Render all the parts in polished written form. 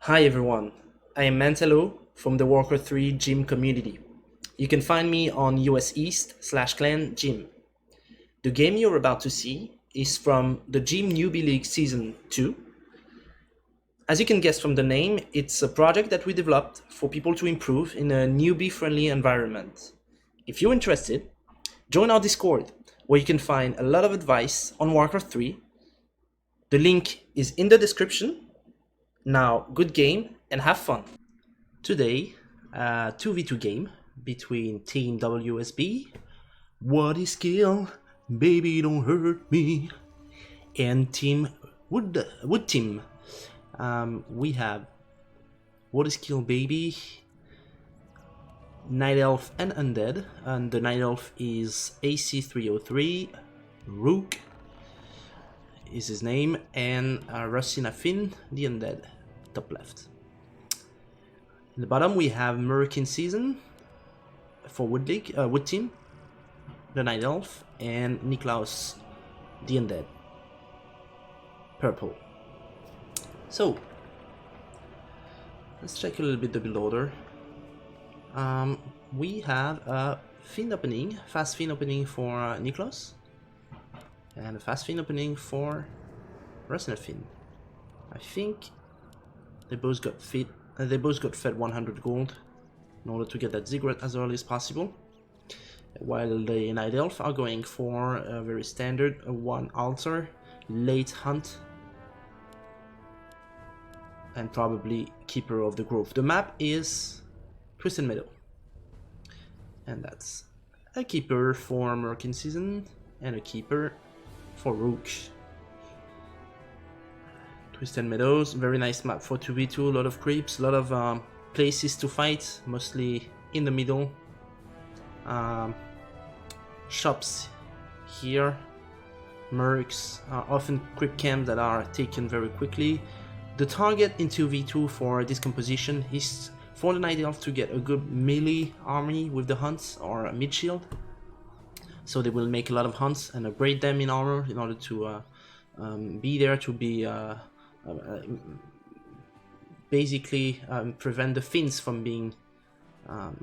Hi everyone, I am Mantelo from the Walker 3 gym community. You can find me on US East/clan gym. The game you're about to see is from the Gym Newbie League Season 2. As you can guess from the name, it's a project that we developed for people to improve in a newbie-friendly environment. If you're interested, join our Discord, where you can find a lot of advice on Warcraft 3. The link is in the description. Now, good game and have fun. Today, a 2v2 game between Team WsB, what is skill, baby don't hurt me, and Team Wood Team. We have what is skill, baby, Night Elf and Undead, and the Night Elf is AC303, Rook is his name, and Rusina Finn, the Undead, top left. In the bottom we have Merkin Season for Wood Team, the Night Elf, and Nklaus, the Undead, purple. So let's check a little bit the build order. We have a Fiend opening, fast Fiend opening for Nklaus, and a fast Fiend opening for Rusina Finn. I think they both got fed 100 gold in order to get that ziggurat as early as possible, while the Night Elf are going for a very standard 1 altar, late hunt, and probably Keeper of the Grove. The map is Twisted Meadow, and that's a Keeper for Merkin Season and a Keeper for Rook. Twisted Meadows, very nice map for 2v2, a lot of creeps, a lot of places to fight, mostly in the middle. Shops here, mercs, often creep camps that are taken very quickly. The target in 2v2 for this composition is for the Night Elf to get a good melee army with the hunts or a mid shield. So they will make a lot of hunts and upgrade them in armor in order to be there to be basically prevent the Finns from being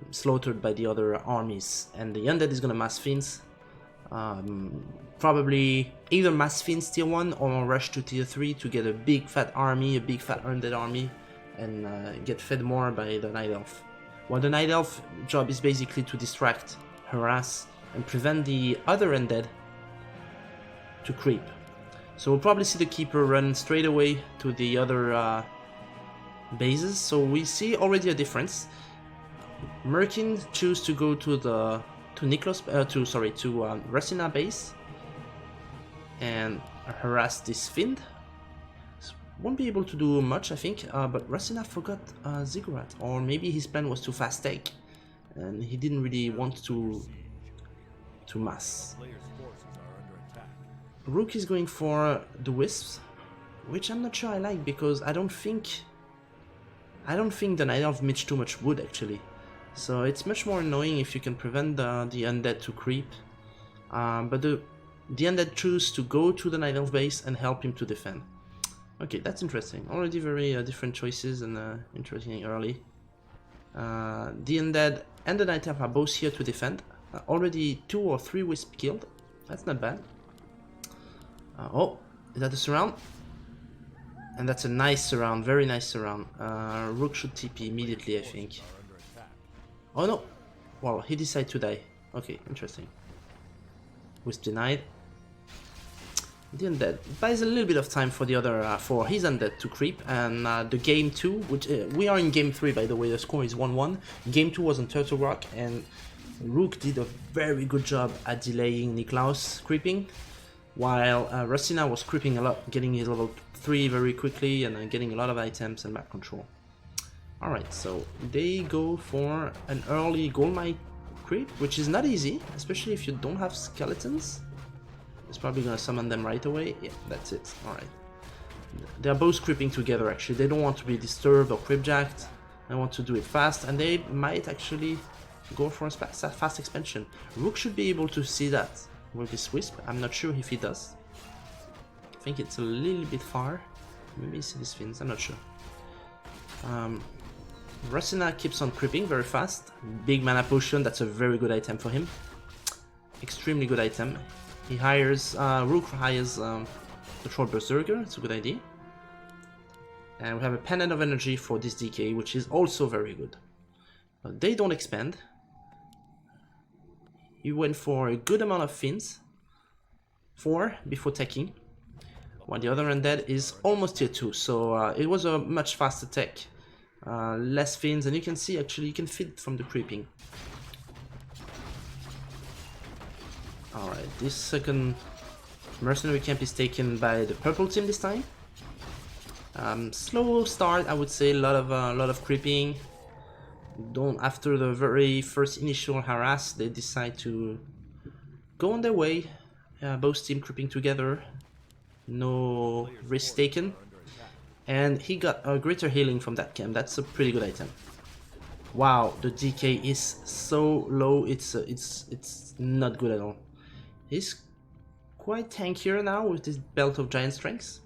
slaughtered by the other armies. And the Undead is gonna mass Finns, probably either mass Finns tier 1 or rush to tier 3 to get a big fat army, a big fat Undead army, and get fed more by the Night Elf. While the Night Elf job is basically to distract, harass, and prevent the other Undead to creep. So we'll probably see the Keeper run straight away to the other bases. So we see already a difference. Merkin choose to go to Nklaus, to Rusina base and harass this Fiend. Won't be able to do much, I think, but Rusina forgot Ziggurat, or maybe his plan was to fast take, and he didn't really want to mass. Rook is going for the Wisps, which I'm not sure I like, because I don't think the Night Elf mitch too much wood actually. So it's much more annoying if you can prevent the Undead to creep. But the Undead choose to go to the Night Elf base and help him to defend. Okay, that's interesting. Already very different choices and interesting early. The Undead and the Night Elf are both here to defend. Already 2 or 3 Wisp killed. That's not bad. Oh, is that a surround? And that's a nice surround, very nice surround. Rook should TP immediately, I think. Oh no! Well, he decided to die. Okay, interesting. Wisp denied. The Undead buys a little bit of time for the other, for his Undead to creep, and the game 2, which we are in game 3 by the way, the score is 1-1. Game 2 was on Turtle Rock, and Rook did a very good job at delaying Nklaus creeping, while Rusina was creeping a lot, getting his level 3 very quickly and getting a lot of items and map control. Alright, so they go for an early gold mine creep, which is not easy, especially if you don't have skeletons. It's probably gonna summon them right away. Yeah, that's it. Alright. They're both creeping together actually. They don't want to be disturbed or creepjacked. They want to do it fast, and they might actually go for a fast expansion. Rook should be able to see that with this Wisp. I'm not sure if he does. I think it's a little bit far. Maybe see these fins, I'm not sure. Rusina keeps on creeping very fast. Big mana potion, that's a very good item for him. Extremely good item. He hires, Rook hires the Troll Berserker, it's a good idea. And we have a Pendant of Energy for this DK, which is also very good. But they don't expand. He went for a good amount of fins. 4 before taking. While the other undead is almost tier 2, so it was a much faster tech. Less fins, and you can see actually you can feed from the creeping. Alright, this second mercenary camp is taken by the purple team this time. Slow start, I would say, a lot of creeping. After the very first initial harass, they decide to go on their way. Both teams creeping together, no risk taken, and he got a greater healing from that camp. That's a pretty good item. Wow, the DK is so low, it's not good at all. He's quite tankier now with this belt of giant strengths,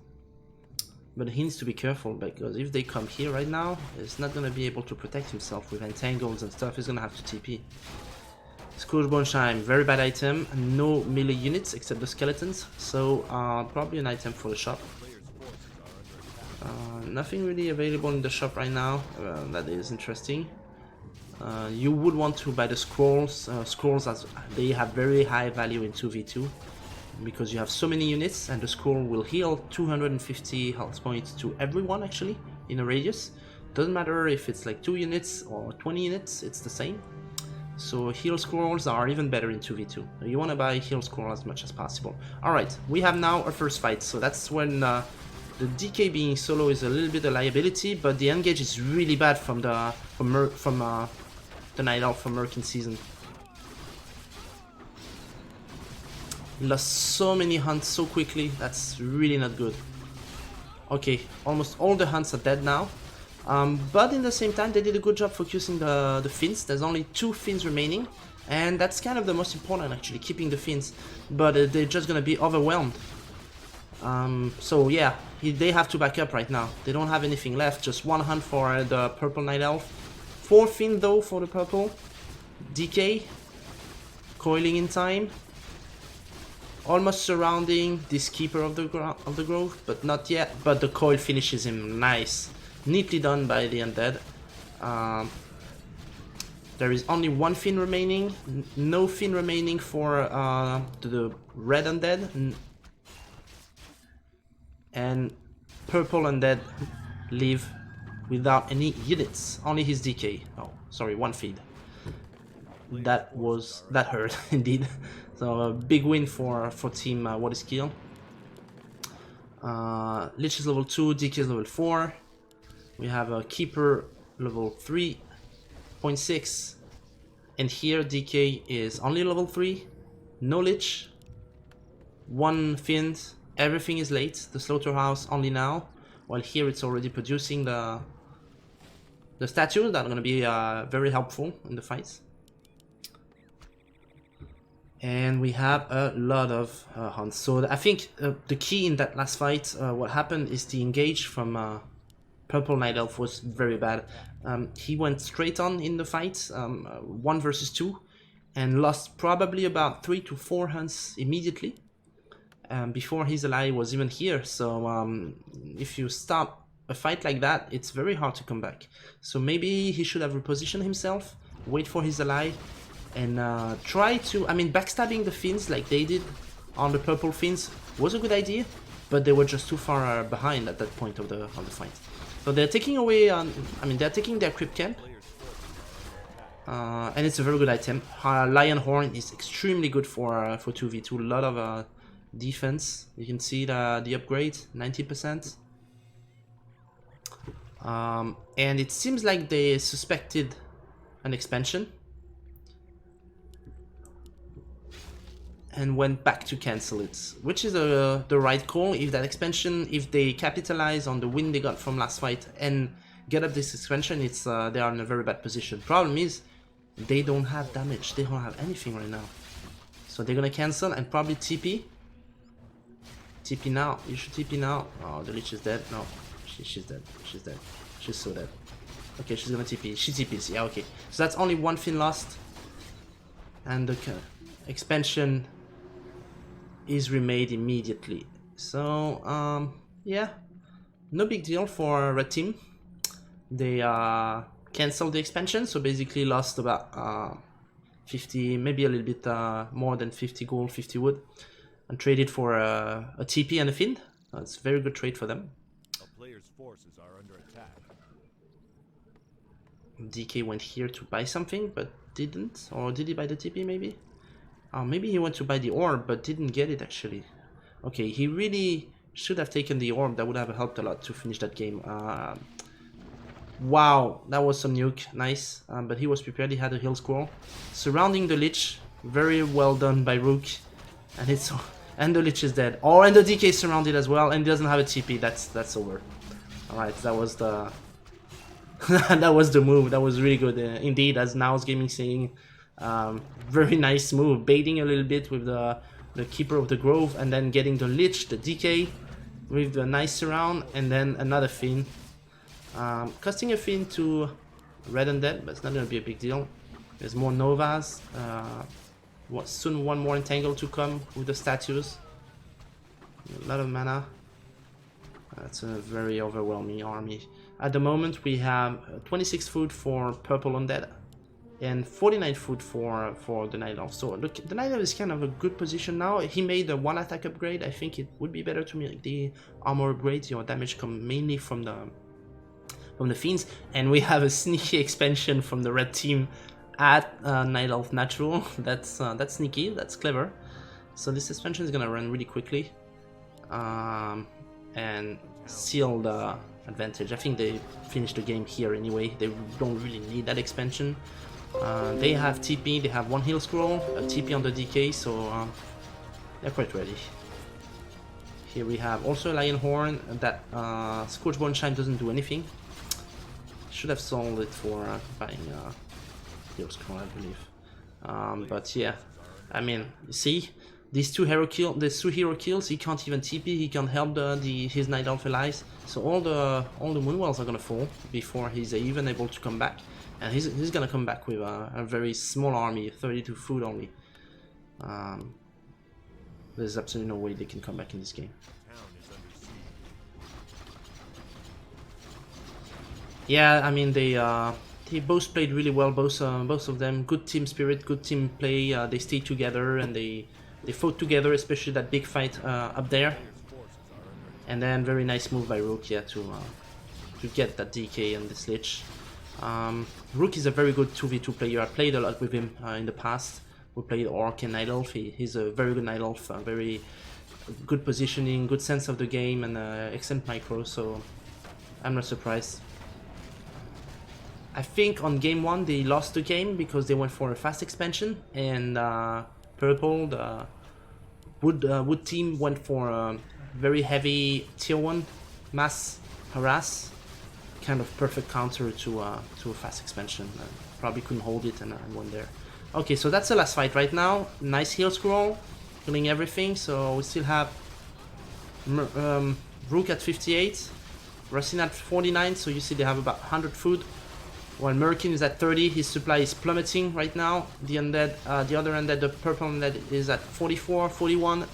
but he needs to be careful, because if they come here right now, he's not gonna be able to protect himself with entangles and stuff. He's gonna have to TP. Scourge Boneshine, very bad item, no melee units except the skeletons, so probably an item for the shop. Nothing really available in the shop right now, that is interesting. You would want to buy the scrolls. Scrolls, as they have very high value in 2v2, because you have so many units, and the scroll will heal 250 health points to everyone actually in a radius. Doesn't matter if it's like 2 units or 20 units, it's the same. So heal scrolls are even better in 2v2. You want to buy heal scroll as much as possible. Alright, we have now our first fight, so that's when the DK being solo is a little bit a liability, but the engage is really bad from the Night Elf from Merc in season. He lost so many hunts so quickly, that's really not good. Okay, almost all the hunts are dead now. But in the same time, they did a good job focusing the fins. There's only 2 fins remaining, and that's kind of the most important actually, keeping the fins. But they're just gonna be overwhelmed. So yeah, they have to back up right now. They don't have anything left, just 1 hunt for the purple Night Elf. 4 fin though for the purple. DK, coiling in time. Almost surrounding this keeper of the grove, but not yet. But the coil finishes him, nice. Neatly done by the undead. There is only 1 fin remaining. No fin remaining for the red undead. And purple undead live without any units. Only his DK. Oh, sorry, 1 feed. That hurt indeed. So a big win for team WsB. Lich is level 2, DK is level 4. We have a keeper level 3.6, and here DK is only level 3, no lich, 1 fiend, everything is late, the slaughterhouse only now, while here it's already producing the statues that are going to be very helpful in the fights. And we have a lot of hunts. So I think the key in that last fight, what happened is the engage from Purple Night Elf was very bad. He went straight on in the fight, 1 versus 2, and lost probably about 3 to 4 hunts immediately before his ally was even here. So if you stop a fight like that, it's very hard to come back. So maybe he should have repositioned himself, wait for his ally, and try to, I mean, backstabbing the Finns like they did on the purple Finns was a good idea, but they were just too far behind at that point of the fight. So they're taking away, they're taking their crypt camp, and it's a very good item. Lion Horn is extremely good for 2v2, a lot of defense. You can see the upgrade, 90%. And it seems like they suspected an expansion and went back to cancel it, which is the right call. If that expansion, if they capitalize on the win they got from last fight and get up this expansion, it's they are in a very bad position. Problem is, they don't have damage, they don't have anything right now. So they're gonna cancel and probably TP. TP now, you should TP now. Oh, the Lich is dead, no, she's dead, she's dead. She's so dead. Okay, she's gonna TP. She TPs. Yeah, okay. So that's only one fin lost. And the expansion is remade immediately. So, yeah. No big deal for Red Team. They canceled the expansion, so basically lost about 50, maybe a little bit more than 50 gold, 50 wood, and traded for a TP and a fin. That's a very good trade for them. A player's forces are under attack. DK went here to buy something, but didn't. Or did he buy the TP maybe? Maybe he went to buy the orb, but didn't get it actually. Okay, he really should have taken the orb. That would have helped a lot to finish that game. Wow, that was some nuke. Nice. But he was prepared. He had a heal scroll. Surrounding the Lich. Very well done by Rook. And the Lich is dead. Oh, and the DK is surrounded as well. And he doesn't have a TP. That's over. Alright, that was the... that was the move. That was really good. Indeed, as Now's Gaming saying. Very nice move. Baiting a little bit with the Keeper of the Grove. And then getting the Lich, the DK. With the nice surround. And then another Fin. Costing a Fin to Red Undead, but it's not going to be a big deal. There's more Novas. Soon one more Entangle to come with the statues. A lot of mana. That's a very overwhelming army. At the moment we have 26 food for Purple Undead and 49 food for the Night Elf. So look, the Night Elf is kind of a good position now. He made a 1 attack upgrade. I think it would be better to make the armor upgrade. Your damage come mainly from the Fiends, and we have a sneaky expansion from the red team at Night Elf Natural. That's sneaky, that's clever. So this expansion is gonna run really quickly and seal the advantage. I think they finished the game here anyway. They don't really need that expansion. They have TP, they have one heal scroll, a TP on the DK, so they're quite ready. Here we have also a Lion Horn. That Scorchbone Chime doesn't do anything. Should have sold it for buying heal scroll, I believe. But yeah, I mean, you see, these two hero kills, he can't even TP, he can't help his Night Elf allies. So all the Moonwells are gonna fall before he's even able to come back. And he's gonna come back with a very small army, 32 food only. There's absolutely no way they can come back in this game. Yeah, I mean they both played really well, both of them. Good team spirit, good team play. They stayed together and they fought together, especially that big fight up there. And then very nice move by Rook, yeah, to get that DK and this Lich. Rook is a very good 2v2 player. I played a lot with him in the past. We played Orc and Night Elf. He's a very good Night Elf, very good positioning, good sense of the game, and excellent micro. So I'm not surprised. I think on game 1 they lost the game because they went for a fast expansion, and Purple, the wood team, went for a very heavy tier 1 mass harass, kind of perfect counter to a fast expansion. Probably couldn't hold it and won there. Okay, so that's the last fight right now. Nice heal scroll, killing everything. So we still have Rook at 58, Rusina at 49. So you see they have about 100 food. While Merkin is at 30, his supply is plummeting right now. The other undead, the purple undead, is at 44, 41.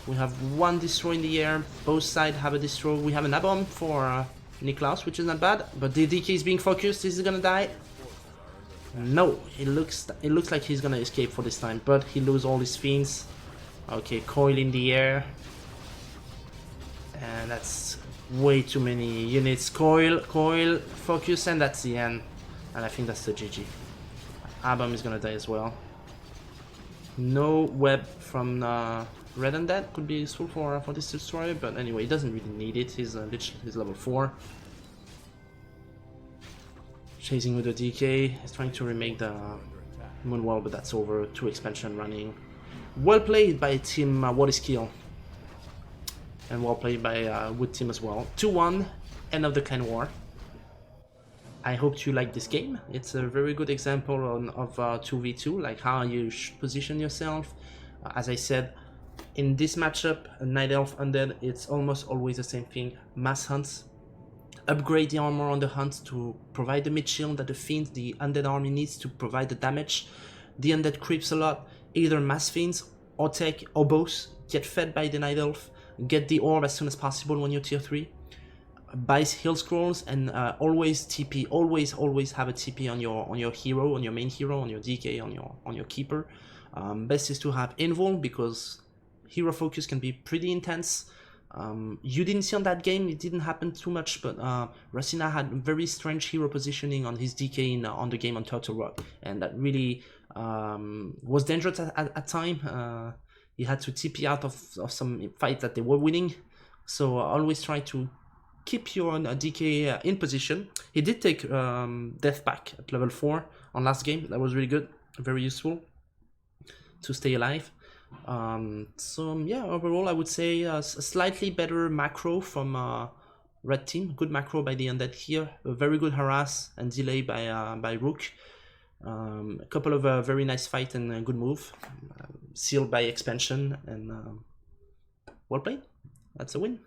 We have one destroy in the air. Both sides have a destroy. We have an A-bomb for Nklaus, which is not bad. But the DK is being focused. Is he gonna die? No, it looks like he's gonna escape for this time, but he loses all his fiends. Okay, coil in the air. And that's way too many units. Coil, focus, and that's the end. And I think that's the GG. A-bomb is gonna die as well. No web from Red Undead could be useful for this destroyer, but anyway, he doesn't really need it. He's level 4. Chasing with the DK. He's trying to remake the Moonwell, but that's over. 2 expansion running. Well played by team WsB.Ac303. And well played by Wood team as well. 2-1, end of the clan war. I hope you like this game. It's a very good example of 2v2, like how you should position yourself. As I said, in this matchup, Night Elf Undead, it's almost always the same thing. Mass hunts, upgrade the armor on the hunt to provide the mid shield that the fiend, the undead army needs to provide the damage. The undead creeps a lot, either mass fiends or tech or both. Get fed by the night elf, get the orb as soon as possible when you're tier 3. Buy heal scrolls and always TP. Always have a TP on your hero, on your main hero, on your DK, on your keeper. Best is to have invul because hero focus can be pretty intense. You didn't see on that game, it didn't happen too much, but Rusina had very strange hero positioning on his DK on the game on Turtle Rock, and that really was dangerous at time. He had to TP out of some fights that they were winning, so always try to keep your DK in position. He did take Death Pack at level 4 on last game. That was really good, very useful to stay alive. So yeah, overall I would say a slightly better macro from red team. Good macro by the undead here, a very good harass and delay by Rook. A couple of very nice fight and good move, sealed by expansion, and well played. That's a win.